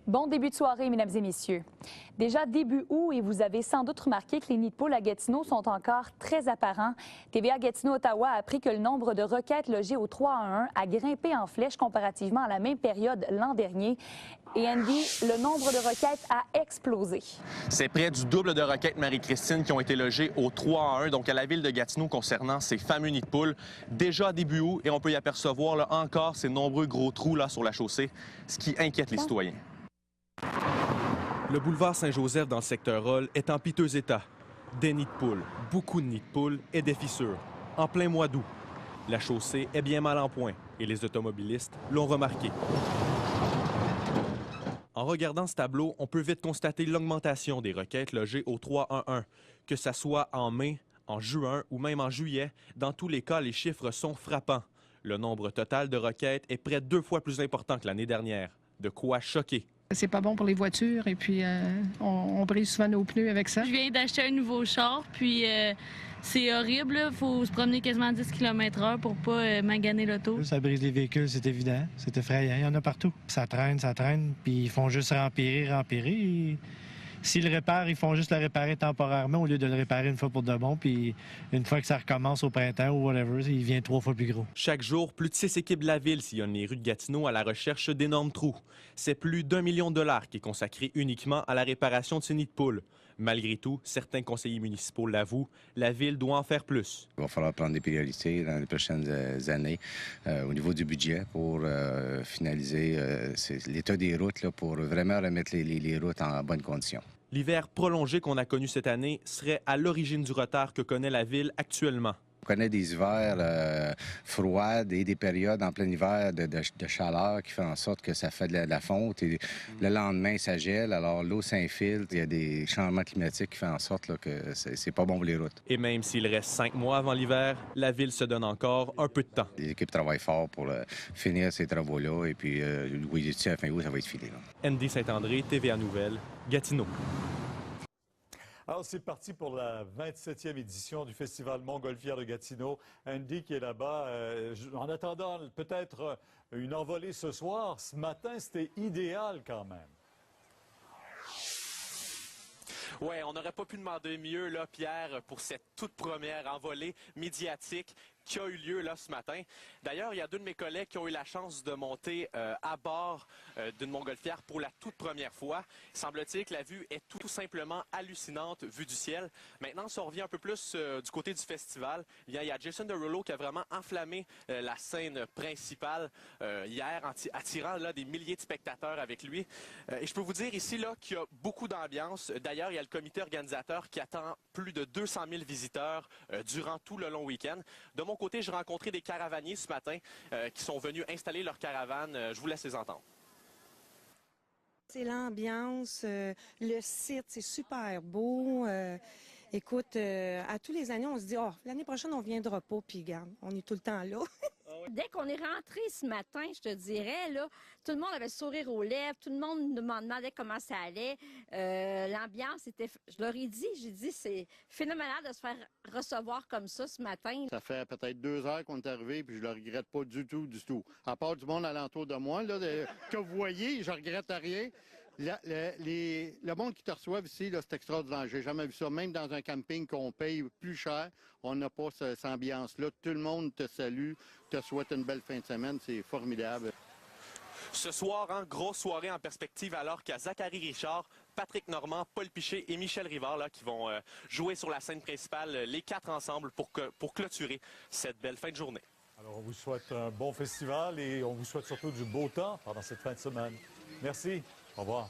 Bon début de soirée, mesdames et messieurs. Déjà début août, et vous avez sans doute remarqué que les nids de poules à Gatineau sont encore très apparents. TVA Gatineau-Ottawa a appris que le nombre de requêtes logées au 3-1 a grimpé en flèche comparativement à la même période l'an dernier. Et Andy, le nombre de requêtes a explosé. C'est près du double de requêtes, Marie-Christine, qui ont été logées au 3-1, donc à la ville de Gatineau, concernant ces fameux nids de poules. Déjà début août, et on peut y apercevoir là, encore ces nombreux gros trous là, sur la chaussée, ce qui inquiète les citoyens. Le boulevard Saint-Joseph dans le secteur Roll est en piteux état. Des nids de poules, beaucoup de nids de poules et des fissures. En plein mois d'août, la chaussée est bien mal en point et les automobilistes l'ont remarqué. En regardant ce tableau, on peut vite constater l'augmentation des requêtes logées au 3-1-1. Que ça soit en mai, en juin ou même en juillet, dans tous les cas, les chiffres sont frappants. Le nombre total de requêtes est près de 2 fois plus important que l'année dernière. De quoi choquer. C'est pas bon pour les voitures et puis on brise souvent nos pneus avec ça. Je viens d'acheter un nouveau char, puis c'est horrible. Il faut se promener quasiment 10 km/h pour pas maganer l'auto. Ça brise les véhicules, c'est évident. C'est effrayant. Il y en a partout. Ça traîne, puis ils font juste rempirer. S'ils le réparent, ils font juste le réparer temporairement au lieu de le réparer une fois pour de bon. Puis une fois que ça recommence au printemps ou whatever, il vient 3 fois plus gros. Chaque jour, plus de 6 équipes de la ville sillonnent les rues de Gatineau à la recherche d'énormes trous. C'est plus d'1 million de dollars qui est consacré uniquement à la réparation de ces nids de poules. Malgré tout, certains conseillers municipaux l'avouent, la ville doit en faire plus. Il va falloir prendre des priorités dans les prochaines années au niveau du budget pour finaliser l'état des routes là, pour vraiment remettre les routes en bonnes conditions. L'hiver prolongé qu'on a connu cette année serait à l'origine du retard que connaît la ville actuellement. On connaît des hivers froids et des périodes en plein hiver de chaleur qui font en sorte que ça fait de la fonte et le lendemain, ça gèle. Alors l'eau s'infiltre. Il y a des changements climatiques qui font en sorte là, que c'est pas bon pour les routes. Et même s'il reste 5 mois avant l'hiver, la ville se donne encore un peu de temps. Les équipes travaillent fort pour finir ces travaux-là et puis oui, d'ici à la fin août, ça va être fini. Là. Andy Saint-André, TVA Nouvelles, Gatineau. Alors, c'est parti pour la 27e édition du Festival Montgolfière de Gatineau. Andy qui est là-bas. En attendant peut-être une envolée ce soir, ce matin, c'était idéal quand même. Ouais, on n'aurait pas pu demander mieux, là, Pierre, pour cette toute première envolée médiatique qui a eu lieu là ce matin. D'ailleurs, il y a 2 de mes collègues qui ont eu la chance de monter à bord d'une montgolfière pour la toute première fois. Semble-t-il que la vue est tout simplement hallucinante vue du ciel. Maintenant, si on revient un peu plus du côté du festival, il y a Jason Derulo qui a vraiment enflammé la scène principale hier, attirant là, des milliers de spectateurs avec lui. Et je peux vous dire ici là qu'il y a beaucoup d'ambiance. D'ailleurs, il y a le comité organisateur qui attend plus de 200 000 visiteurs durant tout le long week-end. De mon côté, j'ai rencontré des caravaniers ce matin qui sont venus installer leur caravane. Je vous laisse les entendre. C'est l'ambiance, le site, c'est super beau. Écoute, à tous les années, on se dit, oh, l'année prochaine, on viendra pas, puis regarde, on est tout le temps là. Dès qu'on est rentré ce matin, je te dirais, là, tout le monde avait le sourire aux lèvres, tout le monde me demandait comment ça allait. L'ambiance était, je leur ai dit, j'ai dit, c'est phénoménal de se faire recevoir comme ça ce matin. Ça fait peut-être 2 heures qu'on est arrivé, puis je le regrette pas du tout. À part du monde alentour de moi, là, que vous voyez, je regrette rien. Le monde qui te reçoit ici, c'est extraordinaire. J'ai jamais vu ça. Même dans un camping qu'on paye plus cher, on n'a pas cette ambiance-là. Tout le monde te salue, te souhaite une belle fin de semaine. C'est formidable. Ce soir, grosse soirée en perspective alors qu'il y a Zachary Richard, Patrick Normand, Paul Piché et Michel Rivard là, qui vont jouer sur la scène principale, les 4 ensemble pour clôturer cette belle fin de journée. Alors, on vous souhaite un bon festival et on vous souhaite surtout du beau temps pendant cette fin de semaine. Merci. Au revoir.